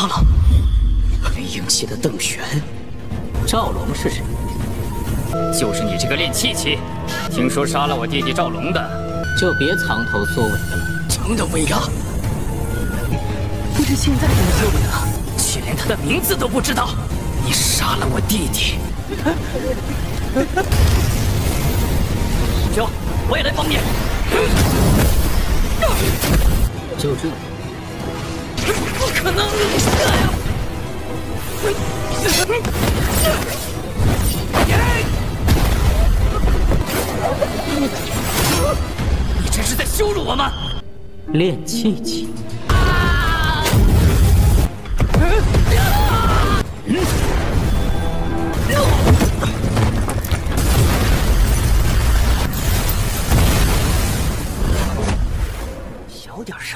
了黑鹰系的邓玄。赵龙是谁？就是你这个练气器，听说杀了我弟弟赵龙的，就别藏头缩尾的了。成了尾了！不是现在怎么缩尾了？却连他的名字都不知道！你杀了我弟弟！兄，我也来帮你。就这？不可能！你这是在羞辱我吗？练气器。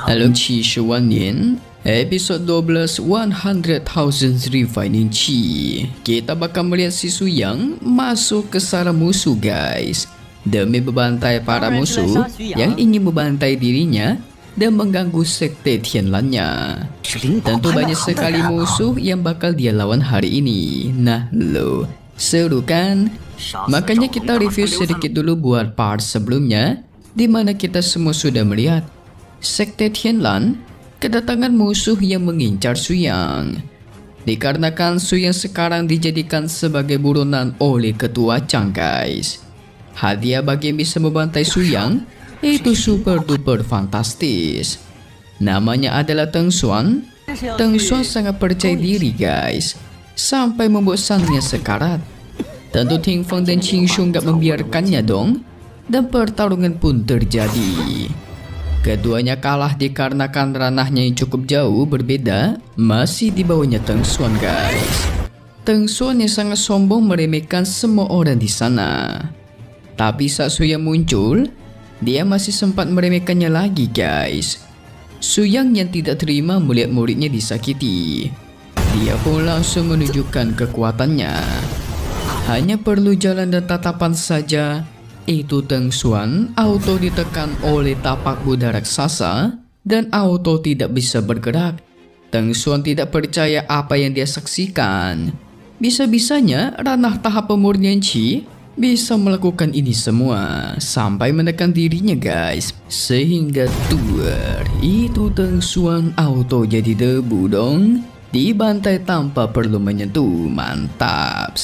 Dalam 70 年, episod 12 100,000 Refining Chi, kita bakal melihat si Suyang masuk ke sarang musuh guys, demi membantai para musuh yang ingin membantai dirinya dan mengganggu sekte Tianlannya. Tentu banyak sekali musuh yang bakal dia lawan hari ini. Nah lo, seru kan? Makanya kita review sedikit dulu buat part sebelumnya, di mana kita semua sudah melihat sekte Tianlan kedatangan musuh yang mengincar Suyang. Dikarenakan Suyang sekarang dijadikan sebagai buronan oleh ketua Chang guys. Hadiah bagi yang bisa membantai Suyang itu super duper fantastis. Namanya adalah Teng Xuan. Teng Xuan sangat percaya diri guys, sampai membosannya sekarat. Tentu Ting Feng dan Qing Shun gak membiarkannya dong, dan pertarungan pun terjadi. Keduanya kalah dikarenakan ranahnya yang cukup jauh berbeda, masih di bawahnya Teng Xuan guys. Teng Xuan yang sangat sombong meremehkan semua orang di sana. Tapi saat Suyang muncul, dia masih sempat meremehkannya lagi guys. Suyang yang tidak terima melihat muridnya disakiti, dia pun langsung menunjukkan kekuatannya. Hanya perlu jalan dan tatapan saja, itu Teng Xuan auto ditekan oleh tapak Buddha raksasa dan auto tidak bisa bergerak. Teng Xuan tidak percaya apa yang dia saksikan. Bisa-bisanya ranah tahap pemurnian Qi bisa melakukan ini semua sampai menekan dirinya guys, sehingga tuer. Itu Teng Xuan auto jadi debu dong, dibantai tanpa perlu menyentuh. Mantap.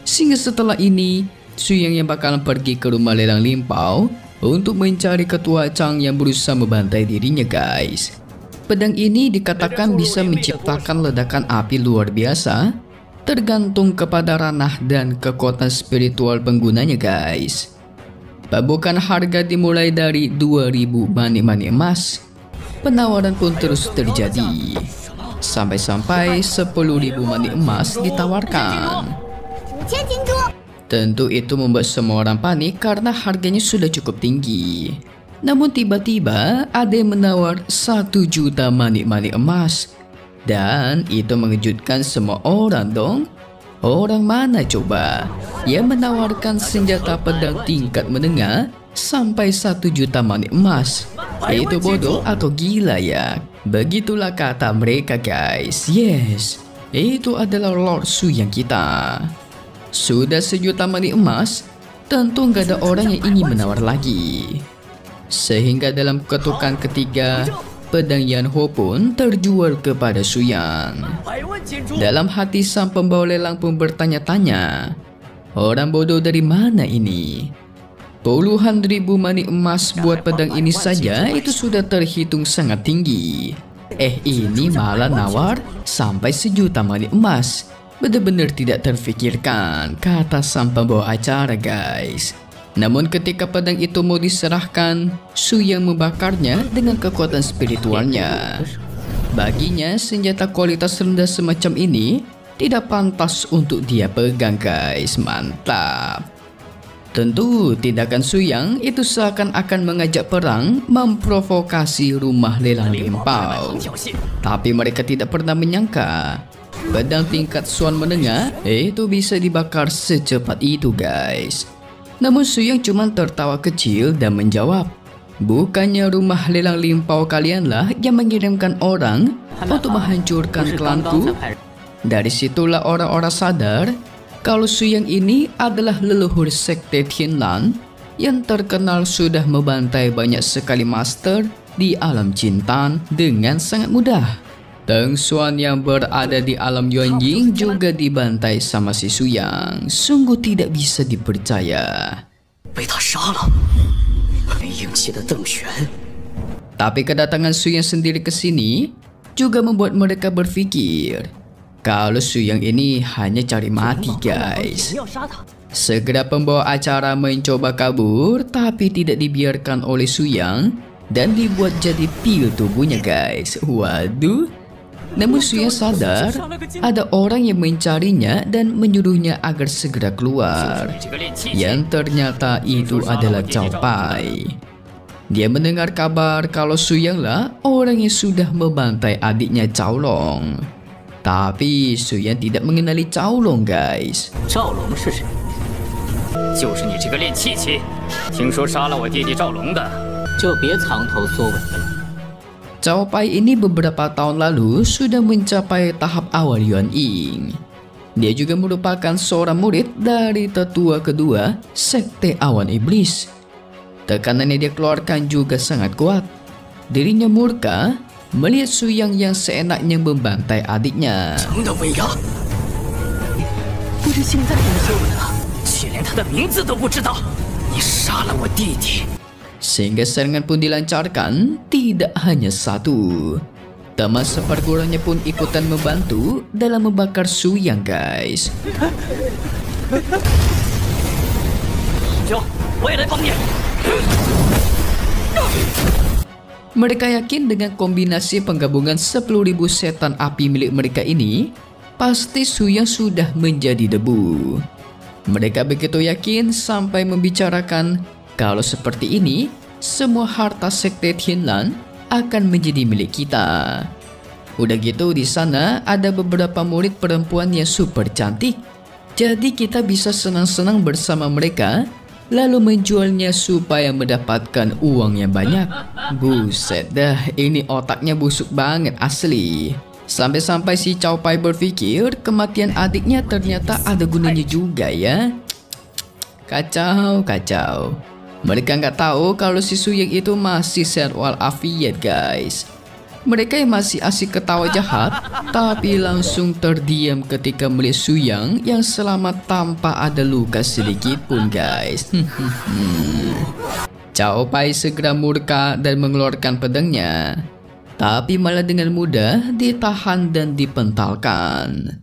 Sehingga setelah ini Suyang yang bakalan pergi ke rumah lelang Limpau untuk mencari ketua Chang yang berusaha membantai dirinya guys. Pedang ini dikatakan bisa menciptakan ledakan api luar biasa, tergantung kepada ranah dan kekuatan spiritual penggunanya guys. Pabukan harga dimulai dari 2000 manik-manik emas. Penawaran pun terus terjadi, sampai-sampai 10.000 manik emas ditawarkan. Tentu itu membuat semua orang panik karena harganya sudah cukup tinggi. Namun tiba-tiba ada yang menawar 1 juta manik-manik emas. Dan itu mengejutkan semua orang dong. Orang mana coba yang menawarkan senjata pedang tingkat menengah sampai 1 juta manik emas? Itu bodoh atau gila ya? Begitulah kata mereka guys. Yes, itu adalah Lord Suyang kita. Sudah 1 juta manik emas, tentu nggak ada orang yang ingin menawar lagi. Sehingga dalam ketukan ketiga, pedang Yan Ho pun terjual kepada Suyang. Dalam hati sang pembawa lelang pun bertanya-tanya, orang bodoh dari mana ini? Puluhan ribu manik emas buat pedang ini saja itu sudah terhitung sangat tinggi. Ini malah nawar sampai 1 juta manik emas. Benar-benar tidak terfikirkan, kata sang pembawa acara guys. Namun ketika pedang itu mau diserahkan, Suyang membakarnya dengan kekuatan spiritualnya. Baginya senjata kualitas rendah semacam ini tidak pantas untuk dia pegang guys. Mantap. Tentu tindakan Suyang itu seakan-akan mengajak perang, memprovokasi rumah lelang Limpau. Tapi mereka tidak pernah menyangka pedang tingkat Xuan menengah itu bisa dibakar secepat itu guys. Namun Suyang cuma tertawa kecil dan menjawab, Bukannya rumah lelang limpau kalianlah yang mengirimkan orang untuk menghancurkan klanku? Dari situlah orang-orang sadar kalau Suyang ini adalah leluhur sekte Tianlan yang terkenal sudah membantai banyak sekali master di alam Jintan dengan sangat mudah. Teng Xuan yang berada di alam Yuanying juga dibantai sama si Suyang. Sungguh tidak bisa dipercaya. Tapi kedatangan Suyang sendiri ke sini juga membuat mereka berpikir kalau Suyang ini hanya cari mati, guys. Segera pembawa acara mencoba kabur, tapi tidak dibiarkan oleh Suyang dan dibuat jadi pil tubuhnya, guys. Waduh. Namun Suyang sadar ada orang yang mencarinya dan menyuruhnya agar segera keluar. Yang ternyata itu adalah Cao Pai. Dia mendengar kabar kalau Suyanglah orang yang sudah membantai adiknya Cao Long. Tapi Suyang tidak mengenali Cao Long, guys. 赵龙是谁？就是你这个练气气，听说杀了我弟弟赵龙的，就别藏头缩尾的了。 Cao Pai ini beberapa tahun lalu sudah mencapai tahap awal Yuan Ying. Dia juga merupakan seorang murid dari tetua kedua sekte awan iblis. Tekanan yang dia keluarkan juga sangat kuat. Dirinya murka melihat Suyang yang seenaknya membantai adiknya. Sehingga serangan pun dilancarkan, tidak hanya satu. Teman seperguranya pun ikutan membantu dalam membakar Suyang, guys. Mereka yakin dengan kombinasi penggabungan 10.000 setan api milik mereka ini, pasti Suyang sudah menjadi debu. Mereka begitu yakin sampai membicarakan kalau seperti ini, semua harta sekte Tianlan akan menjadi milik kita. Udah gitu di sana ada beberapa murid perempuan yang super cantik. Jadi kita bisa senang-senang bersama mereka lalu menjualnya supaya mendapatkan uang yang banyak. Buset dah, ini otaknya busuk banget asli. Sampai-sampai si Cao Pai berpikir kematian adiknya ternyata ada gunanya juga ya. Kacau. Mereka nggak tahu kalau si Suyang itu masih sehat walafiat, guys. Mereka yang masih asik ketawa jahat, tapi langsung terdiam ketika melihat Suyang yang selamat tanpa ada luka sedikit pun, guys. Cao Pai segera murka dan mengeluarkan pedangnya, tapi malah dengan mudah ditahan dan dipentalkan.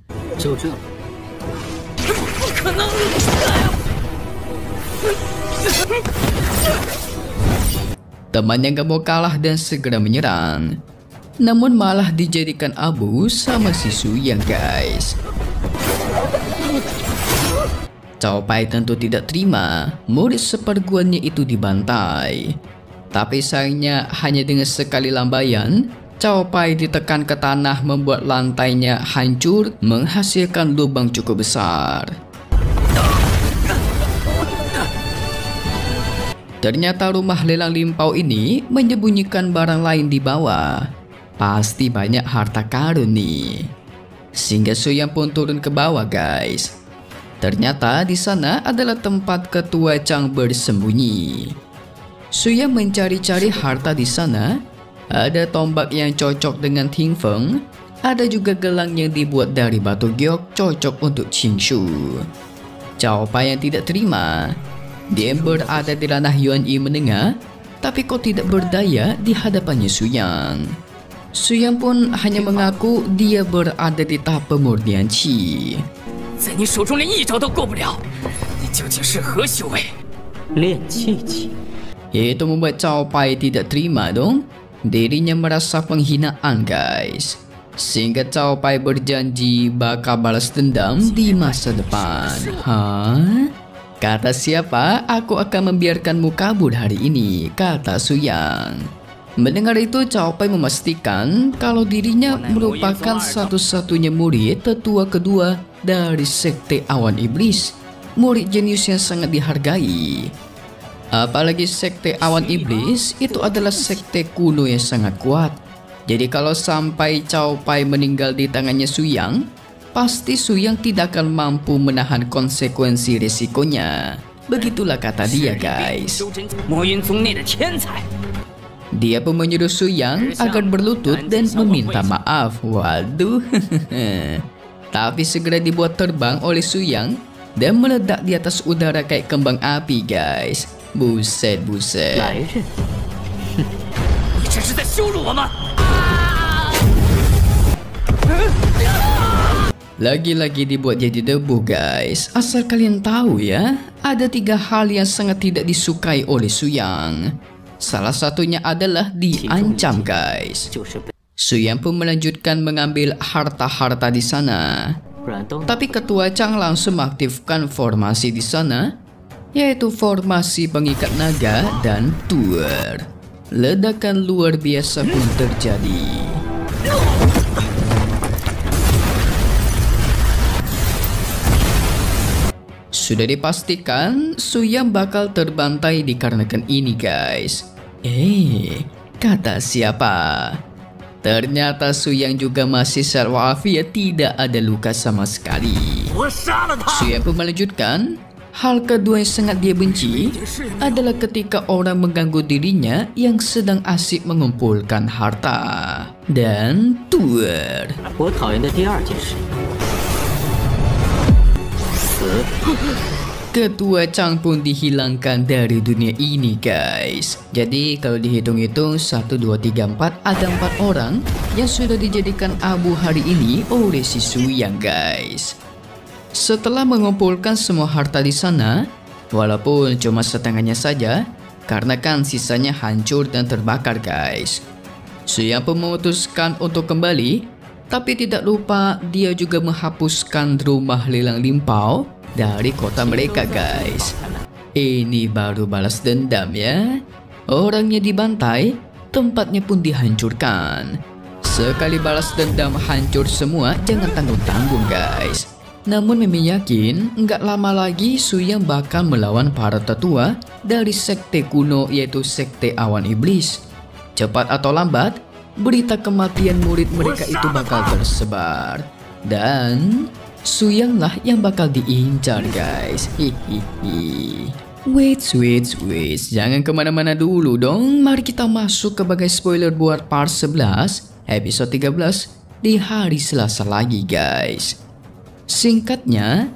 Temannya gak mau kalah dan segera menyerang, namun malah dijadikan abu sama si Suyang, guys. Cao Pai tentu tidak terima murid seperguruannya itu dibantai. Tapi sayangnya hanya dengan sekali lambaian, Cao Pai ditekan ke tanah membuat lantainya hancur menghasilkan lubang cukup besar. Ternyata rumah lelang limpau ini menyembunyikan barang lain di bawah. Pasti banyak harta karun nih. Sehingga Suyang pun turun ke bawah, guys. Ternyata di sana adalah tempat ketua Chang bersembunyi. Suyang mencari-cari harta di sana. Ada tombak yang cocok dengan Ting Feng. Ada juga gelang yang dibuat dari batu giok cocok untuk Qingshu. Cao Pai yang tidak terima. Dia berada di ranah Yuan Yi menengah, tapi kok tidak berdaya di hadapannya Suyang. Suyang pun hanya mengaku dia berada di tahap pemurnian Qi. Itu membuat Cao Pai tidak terima dong. Dirinya merasa penghinaan, guys. Sehingga Cao Pai berjanji bakal balas dendam di masa depan. Hah? Kata siapa, aku akan membiarkanmu kabur hari ini, kata Suyang. Mendengar itu, Cao Pai memastikan kalau dirinya merupakan satu-satunya murid tetua kedua dari sekte awan iblis. Murid jenius yang sangat dihargai. Apalagi sekte awan iblis itu adalah sekte kuno yang sangat kuat. Jadi kalau sampai Cao Pai meninggal di tangannya Su Yang, pasti Su Yang tidak akan mampu menahan konsekuensi resikonya. Begitulah kata dia, guys. 魔云宗内的天才。 Dia pun menyuruh Su Yang agar berlutut dan meminta maaf. Waduh. Tapi segera dibuat terbang oleh Su Yang dan meledak di atas udara kayak kembang api, guys. Buset, buset. 来人！你这是在羞辱我吗？ Lagi-lagi dibuat jadi debu, guys. Asal kalian tahu ya, ada 3 hal yang sangat tidak disukai oleh Su Yang. Salah satunya adalah diancam, guys. 就是被 Su Yang pun melanjutkan mengambil harta-harta di sana. 阮东 Tapi Ketua Chang langsung mengaktifkan formasi di sana, yaitu formasi pengikat naga dan tuer. Ledakan luar biasa pun terjadi. Sudah dipastikan Su Yang bakal terbantai dikarenakan ini, guys. Kata siapa? Ternyata Su Yang juga masih walafiat, tidak ada luka sama sekali. 我杀了他！ Su Yang pun melanjutkan, hal kedua yang sangat dia benci adalah ketika orang mengganggu dirinya yang sedang asik mengumpulkan harta dan tuer. 我讨厌的第二件事，死。 Ketua Chang pun dihilangkan dari dunia ini, guys. Jadi kalau dihitung-hitung 1, 2, 3, 4, ada 4 orang yang sudah dijadikan abu hari ini oleh si Su Yang, guys. Setelah mengumpulkan semua harta di sana, walaupun cuma setengahnya saja, karena kan sisanya hancur dan terbakar, guys. Su Yang pun memutuskan untuk kembali, tapi tidak lupa dia juga menghapuskan rumah lelang limpau dari kota mereka, guys. Ini baru balas dendam ya. Orangnya dibantai, tempatnya pun dihancurkan. Sekali balas dendam hancur semua, jangan tanggung-tanggung, guys. Namun Mimi yakin nggak lama lagi Su Yang bakal melawan para tetua dari sekte kuno, yaitu sekte awan iblis. Cepat atau lambat, berita kematian murid mereka itu bakal tersebar. Dan Su Yang lah yang bakal diincar, guys. Hihihi. Wait. Jangan kemana-mana dulu dong. Mari kita masuk ke bagai spoiler buat part 11, episode 13 di hari Selasa lagi, guys. Singkatnya,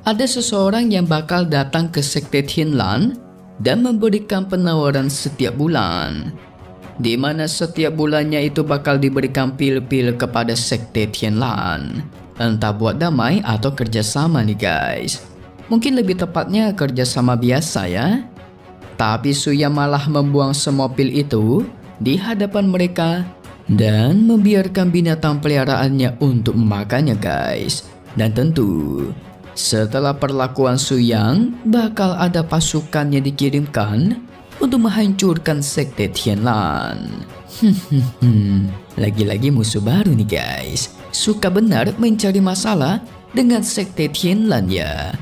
ada seseorang yang bakal datang ke sekte Tianlan dan memberikan penawaran setiap bulan, di mana setiap bulannya itu bakal diberikan pil-pil kepada sekte Tianlan. Entah buat damai atau kerjasama nih, guys. Mungkin lebih tepatnya kerjasama biasa ya. Tapi Su Yang malah membuang semua pil itu di hadapan mereka dan membiarkan binatang peliharaannya untuk memakannya, guys. Dan tentu setelah perlakuan Su Yang, bakal ada pasukan yang dikirimkan untuk menghancurkan sekte Tianlan. Lagi-lagi musuh baru nih, guys. Suka benar mencari masalah dengan sekte Tianlan ya.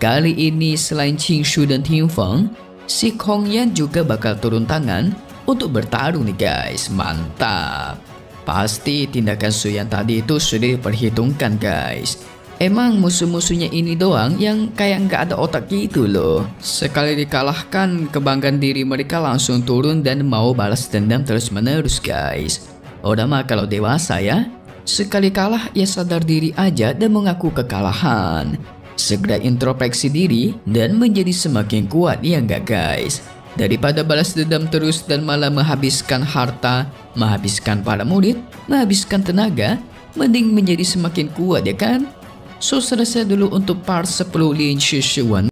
Kali ini selain Qingshu dan Ting Feng, si Kong Yan juga bakal turun tangan untuk bertarung nih, guys. Mantap. Pasti tindakan Su Yang tadi itu sudah diperhitungkan, guys. Emang musuh-musuhnya ini doang yang kayak nggak ada otak gitu loh. Sekali dikalahkan, kebanggaan diri mereka langsung turun dan mau balas dendam terus-menerus, guys. Orang mah kalau dewasa ya, sekali kalah ya sadar diri aja dan mengaku kekalahan. Segera introspeksi diri dan menjadi semakin kuat, ya nggak, guys? Daripada balas dendam terus dan malah menghabiskan harta, menghabiskan para murid, menghabiskan tenaga, mending menjadi semakin kuat ya kan? So selesai dulu untuk part 10 Lin Shi Shi Wen.